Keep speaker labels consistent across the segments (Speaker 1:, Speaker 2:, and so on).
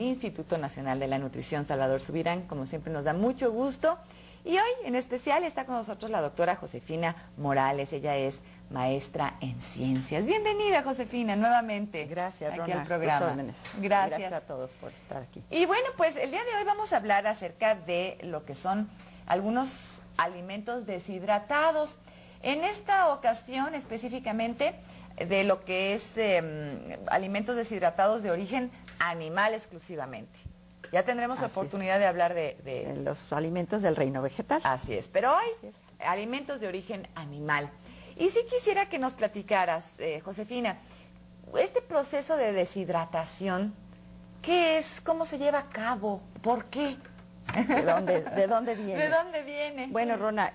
Speaker 1: Instituto Nacional de la Nutrición, Salvador Subirán. Como siempre nos da mucho gusto. Y hoy en especial está con nosotros la doctora Josefina Morales. Ella es maestra en ciencias. Bienvenida, Josefina, nuevamente.
Speaker 2: Gracias,
Speaker 1: aquí
Speaker 2: Rona,
Speaker 1: al programa.
Speaker 2: Gracias.
Speaker 1: Gracias
Speaker 2: A todos por estar aquí.
Speaker 1: Y bueno, pues el día de hoy vamos a hablar acerca de lo que son algunos alimentos deshidratados. En esta ocasión específicamente de lo que es alimentos deshidratados de origen animal exclusivamente. Ya tendremos oportunidad de hablar de
Speaker 2: los alimentos del reino vegetal.
Speaker 1: Así es, pero hoy alimentos de origen animal. Y sí quisiera que nos platicaras, Josefina, este proceso de deshidratación, ¿qué es? ¿Cómo se lleva a cabo? ¿Por qué?
Speaker 2: ¿De dónde viene?
Speaker 1: ¿De dónde viene?
Speaker 2: Bueno, Rona,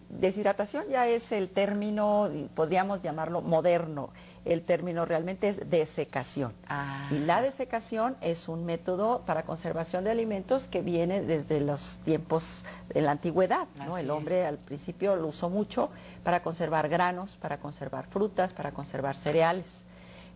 Speaker 2: deshidratación ya es el término, podríamos llamarlo moderno. El término realmente es desecación. Y la desecación es un método para conservación de alimentos que viene desde los tiempos de la antigüedad, ¿no? El hombre al principio lo usó mucho para conservar granos, para conservar frutas, para conservar cereales,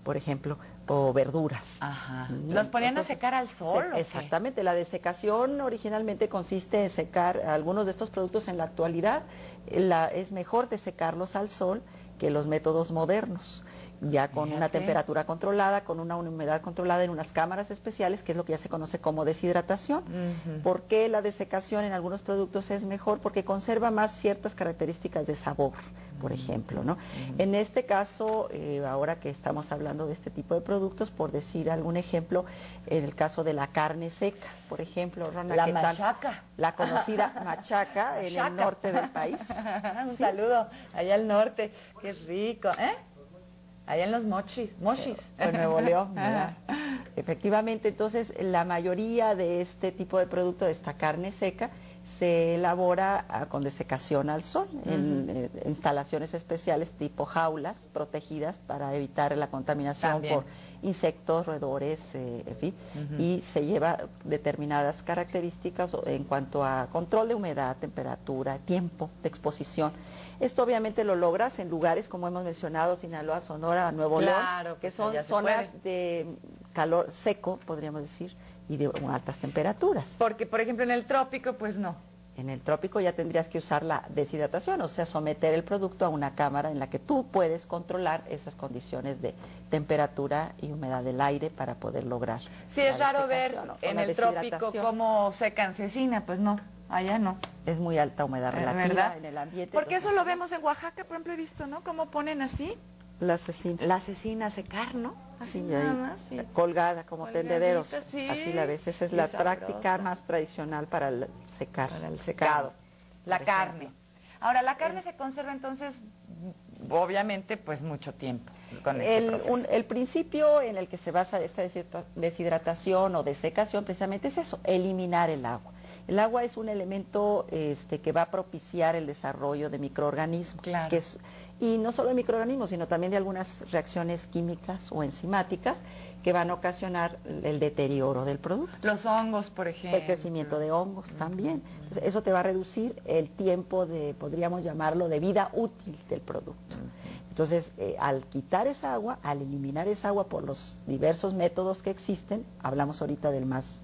Speaker 2: por ejemplo, o verduras.
Speaker 1: Ajá. ¿Los ponían a secar al sol?
Speaker 2: Exactamente. La desecación originalmente consiste en secar algunos de estos productos. En la actualidad es mejor desecarlos al sol que los métodos modernos, ya con una temperatura controlada, con una humedad controlada en unas cámaras especiales, que es lo que ya se conoce como deshidratación. ¿Por qué la desecación en algunos productos es mejor? Porque conserva más ciertas características de sabor, por ejemplo, ¿no? En este caso, ahora que estamos hablando de este tipo de productos, por decir algún ejemplo, en el caso de la carne seca, por ejemplo, Rona,
Speaker 1: la machaca.
Speaker 2: La conocida machaca en el norte del país.
Speaker 1: Un saludo allá al norte, qué rico, ¿eh? Allá en los mochis,
Speaker 2: en Nuevo León, ¿verdad? Efectivamente, entonces la mayoría de este tipo de producto, de esta carne seca, se elabora con desecación al sol, en instalaciones especiales tipo jaulas protegidas para evitar la contaminación por insectos, roedores, en fin, y se lleva determinadas características en cuanto a control de humedad, temperatura, tiempo de exposición. Esto obviamente lo logras en lugares como hemos mencionado, Sinaloa, Sonora, Nuevo León, que son zonas de calor seco, podríamos decir, y de altas temperaturas.
Speaker 1: Porque, por ejemplo, en el trópico, pues no.
Speaker 2: En el trópico ya tendrías que usar la deshidratación, o sea, someter el producto a una cámara en la que tú puedes controlar esas condiciones de temperatura y humedad del aire para poder lograr.
Speaker 1: Sí, es raro ver en el trópico cómo secan cecina, pues no, allá no.
Speaker 2: Es muy alta humedad relativa en el ambiente.
Speaker 1: Porque eso lo vemos en Oaxaca, por ejemplo, he visto, ¿no? Cómo ponen así.
Speaker 2: La cecina.
Speaker 1: La cecina a secar, ¿no?
Speaker 2: Así nada más, colgada como tendederos. Así la ves. Esa es la práctica más tradicional para el secar.
Speaker 1: Para el secado. La carne. Ahora, la carne se conserva entonces, obviamente, pues mucho tiempo con este proceso.
Speaker 2: El principio en el que se basa esta deshidratación o desecación precisamente es eso, eliminar el agua. El agua es un elemento que va a propiciar el desarrollo de microorganismos, y no solo de microorganismos, sino también de algunas reacciones químicas o enzimáticas que van a ocasionar el deterioro del producto.
Speaker 1: Los hongos, por ejemplo.
Speaker 2: El crecimiento de hongos también. Entonces, eso te va a reducir el tiempo de, podríamos llamarlo, de vida útil del producto. Entonces, al quitar esa agua, al eliminar esa agua por los diversos métodos que existen, hablamos ahorita del más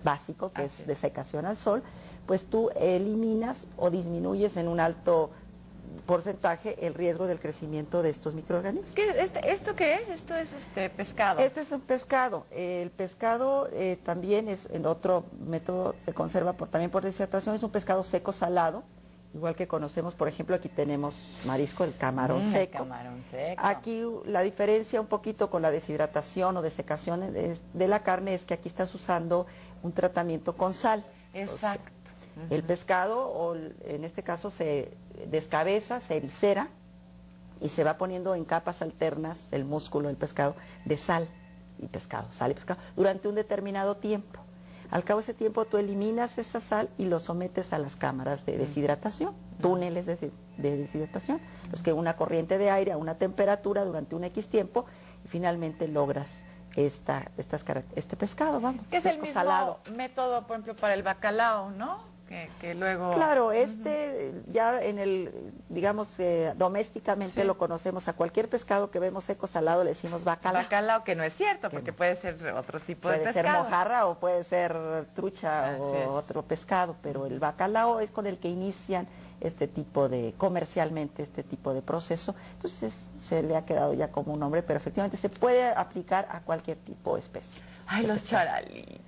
Speaker 2: básico, que es desecación al sol, pues tú eliminas o disminuyes en un alto porcentaje el riesgo del crecimiento de estos microorganismos.
Speaker 1: ¿Esto qué es? Esto es pescado.
Speaker 2: Este es un pescado. El pescado también es en otro método, se conserva también por deshidratación, es un pescado seco salado, igual que conocemos, por ejemplo, aquí tenemos marisco, el camarón seco.
Speaker 1: Camarón seco.
Speaker 2: Aquí la diferencia un poquito con la deshidratación o desecación de la carne es que aquí estás usando un tratamiento con sal.
Speaker 1: Exacto.
Speaker 2: El pescado, o en este caso, se descabeza, se eviscera y se va poniendo en capas alternas el músculo del pescado de sal y pescado, durante un determinado tiempo. Al cabo de ese tiempo tú eliminas esa sal y lo sometes a las cámaras de deshidratación, túneles de deshidratación, los que una corriente de aire a una temperatura durante un X tiempo y finalmente logras este pescado,
Speaker 1: que es el mismo método, por ejemplo, para el bacalao, ¿no? Que luego...
Speaker 2: Claro, ya en el, digamos, domésticamente lo conocemos, a cualquier pescado que vemos seco salado le decimos bacalao.
Speaker 1: Bacalao, que no es cierto, porque puede ser otro tipo de pescado.
Speaker 2: Puede ser mojarra o puede ser trucha o otro pescado, pero el bacalao es con el que inician comercialmente este tipo de proceso. Entonces se le ha quedado ya como un nombre, pero efectivamente se puede aplicar a cualquier tipo de especies.
Speaker 1: Ay, los charalitos.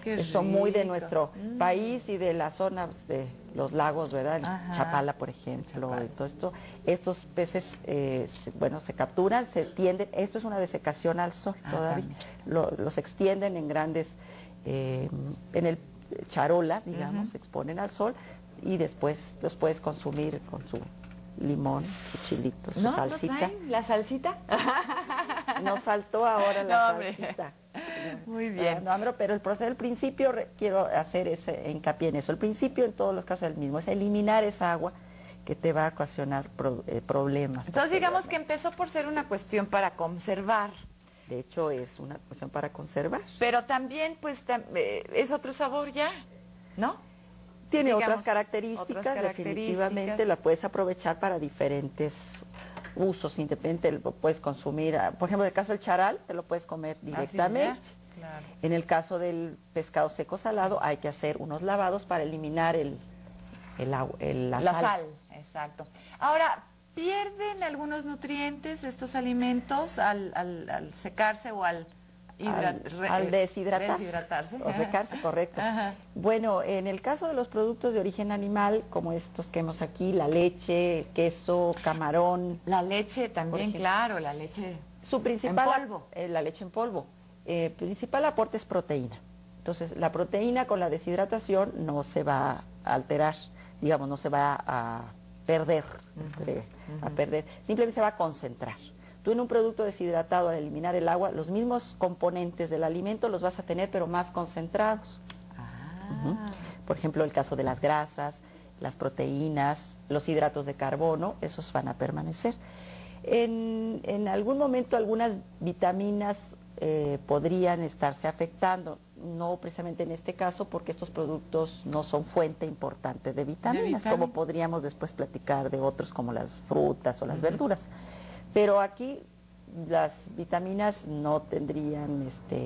Speaker 2: Esto muy de nuestro país y de las zonas de los lagos, ¿verdad? Chapala, por ejemplo, de todo esto. Estos peces, se capturan, se tienden. Esto es una desecación al sol todavía. Los extienden en grandes, charolas, digamos, se exponen al sol y después los puedes consumir con su limón, su chilito, su salsita.
Speaker 1: ¿La salsita?
Speaker 2: Nos faltó ahora la salsita.
Speaker 1: Muy bien.
Speaker 2: Pero el proceso, el principio, quiero hacer ese hincapié en eso. El principio en todos los casos es el mismo, es eliminar esa agua que te va a ocasionar problemas.
Speaker 1: Entonces digamos que empezó por ser una cuestión para conservar.
Speaker 2: De hecho es una cuestión para conservar.
Speaker 1: Pero también es otro sabor ya, ¿no?
Speaker 2: Tiene otras características, definitivamente la puedes aprovechar para diferentes usos, independiente, lo puedes consumir, por ejemplo, en el caso del charal, te lo puedes comer directamente.
Speaker 1: Claro.
Speaker 2: En el caso del pescado seco salado, hay que hacer unos lavados para eliminar la sal.
Speaker 1: Exacto. Ahora, ¿pierden algunos nutrientes estos alimentos al secarse o al
Speaker 2: deshidratarse o secarse, correcto. Bueno, en el caso de los productos de origen animal, como estos que vemos aquí, la leche, el queso, camarón.
Speaker 1: La leche también, claro, la leche
Speaker 2: su principal,
Speaker 1: en polvo.
Speaker 2: La leche en polvo. Principal aporte es proteína. Entonces, la proteína con la deshidratación no se va a alterar, digamos, no se va a perder, simplemente se va a concentrar. Tú en un producto deshidratado, al eliminar el agua, los mismos componentes del alimento los vas a tener, pero más concentrados. Por ejemplo, el caso de las grasas, las proteínas, los hidratos de carbono, esos van a permanecer. En algún momento algunas vitaminas podrían estarse afectando, no precisamente en este caso, porque estos productos no son fuente importante de vitaminas, como podríamos después platicar de otros como las frutas o las verduras. Pero aquí las vitaminas no tendrían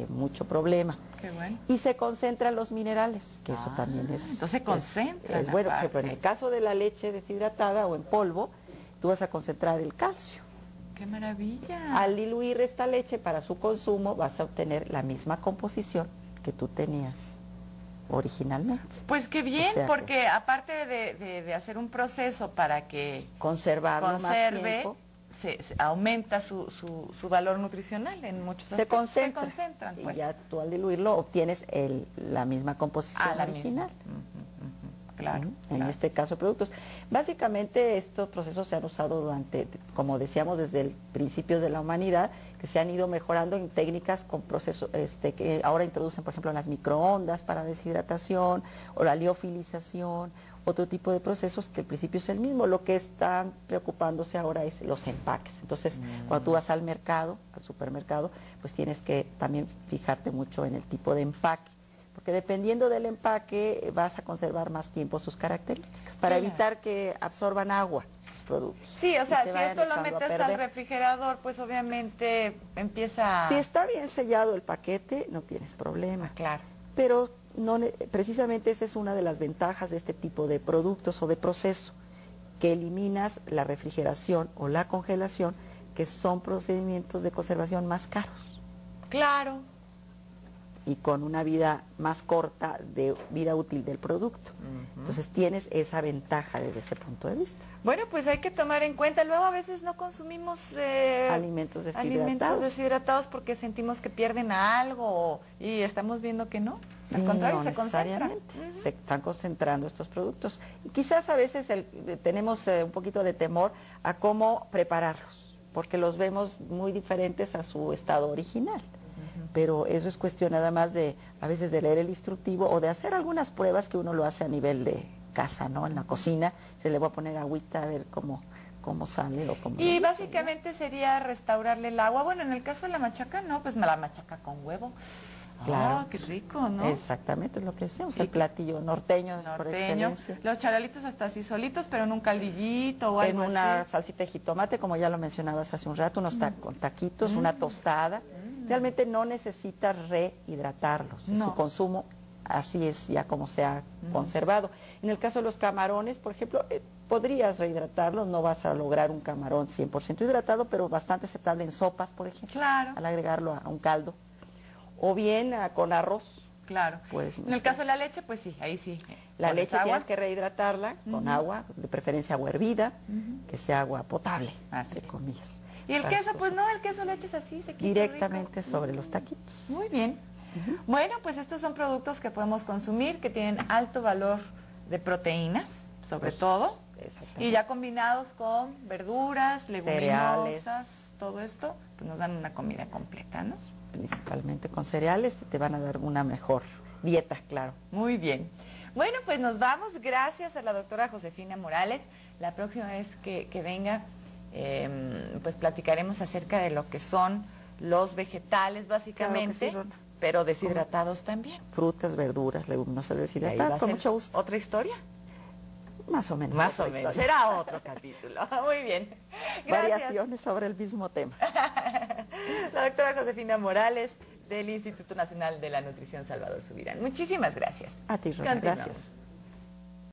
Speaker 2: mucho problema.
Speaker 1: Qué bueno.
Speaker 2: Y se concentran los minerales, que eso también es...
Speaker 1: Entonces se concentran.
Speaker 2: Es bueno, pero en el caso de la leche deshidratada o en polvo, tú vas a concentrar el calcio.
Speaker 1: ¡Qué maravilla!
Speaker 2: Al diluir esta leche para su consumo, vas a obtener la misma composición que tú tenías originalmente.
Speaker 1: Pues qué bien, porque aparte de hacer un proceso para que
Speaker 2: conserve más tiempo,
Speaker 1: se aumenta su valor nutricional en muchos aspectos. Se concentran. Pues.
Speaker 2: Y ya tú al diluirlo obtienes la misma composición original.
Speaker 1: Claro.
Speaker 2: En este caso, productos. Básicamente estos procesos se han usado durante, como decíamos, desde el principios de la humanidad, que se han ido mejorando en técnicas con procesos que ahora introducen, por ejemplo, las microondas para deshidratación o la liofilización, otro tipo de procesos que al principio es el mismo. Lo que están preocupándose ahora es los empaques. Entonces, cuando tú vas al mercado, al supermercado, pues tienes que también fijarte mucho en el tipo de empaque, porque dependiendo del empaque vas a conservar más tiempo sus características para evitar que absorban agua los productos.
Speaker 1: Sí, o sea, si esto lo metes al refrigerador, pues obviamente empieza...
Speaker 2: Si está bien sellado el paquete, no tienes problema.
Speaker 1: Claro.
Speaker 2: Pero no, precisamente esa es una de las ventajas de este tipo de productos o de proceso, que eliminas la refrigeración o la congelación, que son procedimientos de conservación más caros.
Speaker 1: Claro.
Speaker 2: Y con una vida más corta de vida útil del producto. Entonces tienes esa ventaja desde ese punto de vista.
Speaker 1: Bueno, pues hay que tomar en cuenta. Luego a veces no consumimos
Speaker 2: alimentos deshidratados
Speaker 1: porque sentimos que pierden algo y estamos viendo que no. Al contrario, se concentran.
Speaker 2: Se están concentrando estos productos. Y quizás a veces tenemos un poquito de temor a cómo prepararlos, porque los vemos muy diferentes a su estado original. Pero eso es cuestión nada más a veces de leer el instructivo o de hacer algunas pruebas que uno lo hace a nivel de casa, ¿no? En la cocina, se le va a poner agüita a ver cómo sale o cómo...
Speaker 1: Y básicamente sería restaurarle el agua. Bueno, en el caso de la machaca, no, pues la machaca con huevo.
Speaker 2: Claro.
Speaker 1: Qué rico, ¿no?
Speaker 2: Exactamente, es lo que decíamos, el platillo norteño, por
Speaker 1: Norteño.
Speaker 2: excelencia.
Speaker 1: Los charalitos hasta así solitos, pero en un caldillito o algo
Speaker 2: En una
Speaker 1: así.
Speaker 2: salsita de jitomate, como ya lo mencionabas hace un rato, unos con taquitos, una tostada. Realmente no necesita rehidratarlos,
Speaker 1: No.
Speaker 2: su consumo así es ya como se ha conservado. En el caso de los camarones, por ejemplo, podrías rehidratarlos, no vas a lograr un camarón 100% hidratado, pero bastante aceptable en sopas, por ejemplo,
Speaker 1: Claro.
Speaker 2: al agregarlo a un caldo. O bien con arroz.
Speaker 1: Claro.
Speaker 2: Puedes
Speaker 1: En el
Speaker 2: mezclar.
Speaker 1: caso de la leche, pues sí, ahí sí.
Speaker 2: La
Speaker 1: ¿Pones
Speaker 2: leche
Speaker 1: agua?
Speaker 2: tienes que rehidratarla con agua, de preferencia agua hervida, que sea agua potable,
Speaker 1: Así
Speaker 2: entre
Speaker 1: es.
Speaker 2: comillas.
Speaker 1: Y el
Speaker 2: Para
Speaker 1: queso,
Speaker 2: su
Speaker 1: pues
Speaker 2: consumo.
Speaker 1: no, el queso lo echas así, se quita
Speaker 2: Directamente
Speaker 1: rico.
Speaker 2: sobre los taquitos.
Speaker 1: Muy bien. Bueno, pues estos son productos que podemos consumir, que tienen alto valor de proteínas, sobre
Speaker 2: Pues,
Speaker 1: todo.
Speaker 2: exactamente.
Speaker 1: Y ya combinados con verduras,
Speaker 2: Cereales.
Speaker 1: leguminosas, todo esto, pues nos dan una comida completa, ¿no?
Speaker 2: Principalmente con cereales, te van a dar una mejor dieta, claro.
Speaker 1: Muy bien. Bueno, pues nos vamos. Gracias a la doctora Josefina Morales. La próxima vez que venga, pues platicaremos acerca de lo que son los vegetales, básicamente,
Speaker 2: Claro que sí, Rona.
Speaker 1: pero deshidratados también.
Speaker 2: Frutas, verduras, leguminosas
Speaker 1: Y ahí va
Speaker 2: deshidratadas,
Speaker 1: a
Speaker 2: con
Speaker 1: ser
Speaker 2: mucho gusto.
Speaker 1: ¿Otra historia?
Speaker 2: Más o menos.
Speaker 1: Más o
Speaker 2: otra
Speaker 1: menos.
Speaker 2: historia.
Speaker 1: Será otro capítulo. Muy bien. Gracias.
Speaker 2: Variaciones sobre el mismo tema.
Speaker 1: La doctora Josefina Morales del Instituto Nacional de la Nutrición Salvador Subirán. Muchísimas gracias.
Speaker 2: A ti, Rona,
Speaker 1: Continuamos.
Speaker 2: gracias.